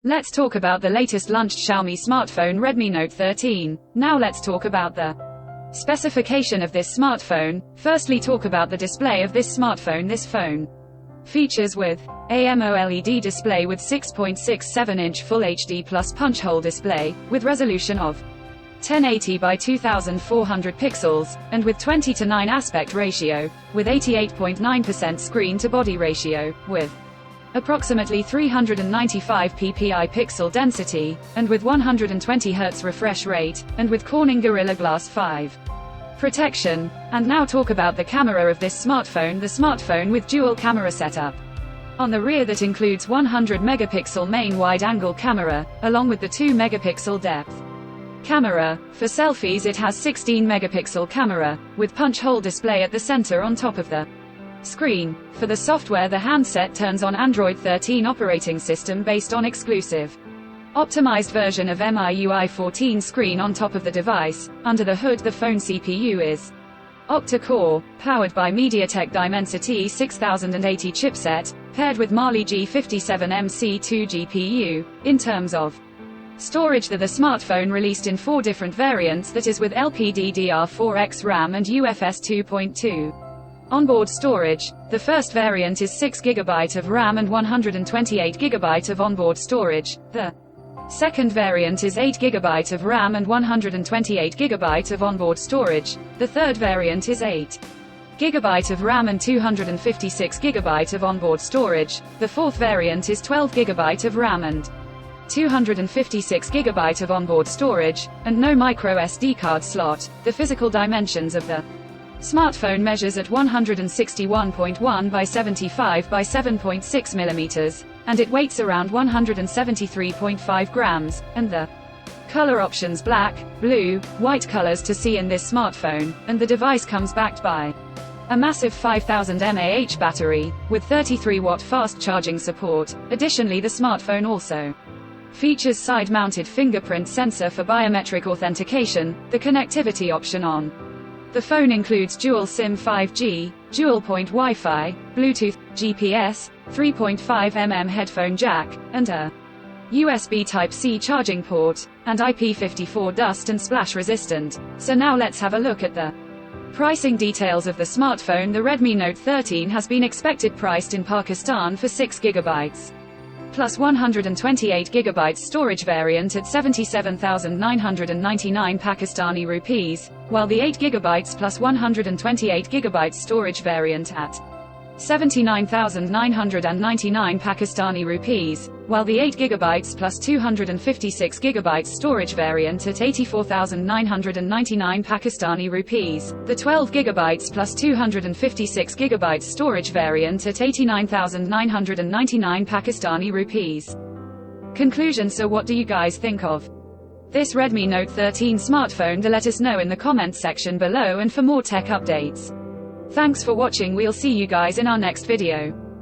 Let's talk about the latest launched Xiaomi smartphone Redmi Note 13. Now let's talk about the specification of this smartphone. Firstly, talk about the display of this smartphone. This phone features with AMOLED display with 6.67-inch Full HD Plus punch hole display, with resolution of 1080 by 2400 pixels, and with 20:9 aspect ratio, with 88.9% screen-to-body ratio, with approximately 395 ppi pixel density, and with 120 Hz refresh rate, and with Corning Gorilla Glass 5 protection. And now talk about the camera of this smartphone. The smartphone with dual camera setup on the rear that includes 100 megapixel main wide-angle camera, along with the 2 megapixel depth camera. For selfies it has 16 megapixel camera, with punch hole display at the center on top of the screen. For the software, the handset turns on Android 13 operating system based on exclusive optimized version of MIUI 14 screen on top of the device. Under the hood, the phone CPU is octa-core, powered by MediaTek Dimensity 6080 chipset, paired with Mali G57MC2 GPU. In terms of storage, the smartphone released in 4 different variants, that is with LPDDR4X RAM and UFS 2.2 onboard storage. The first variant is 6GB of RAM and 128GB of onboard storage. The second variant is 8GB of RAM and 128GB of onboard storage. The third variant is 8GB of RAM and 256GB of onboard storage. The fourth variant is 12GB of RAM and 256GB of onboard storage, and no micro SD card slot. The physical dimensions of the smartphone measures at 161.1 by 75 by 7.6 millimeters, and it weighs around 173.5 grams, and the color options black, blue, white colors to see in this smartphone, and the device comes backed by a massive 5000 mAh battery, with 33-watt fast charging support. Additionally, the smartphone also features side-mounted fingerprint sensor for biometric authentication. The connectivity option on the phone includes dual SIM 5G, dual-point Wi-Fi, Bluetooth, GPS, 3.5mm headphone jack, and a USB Type-C charging port, and IP54 dust and splash resistant. So now let's have a look at the pricing details of the smartphone. The Redmi Note 13 has been expected priced in Pakistan for 6GB plus 128GB storage variant at 77,999 Pakistani rupees, while the 8GB plus 128GB storage variant at 79,999 Pakistani rupees, while the 8GB plus 256GB storage variant at 84,999 Pakistani rupees, the 12GB plus 256GB storage variant at 89,999 Pakistani rupees. Conclusion. So what do you guys think of this Redmi Note 13 smartphone? Let us know in the comments section below, and for more tech updates. Thanks for watching. We'll see you guys in our next video.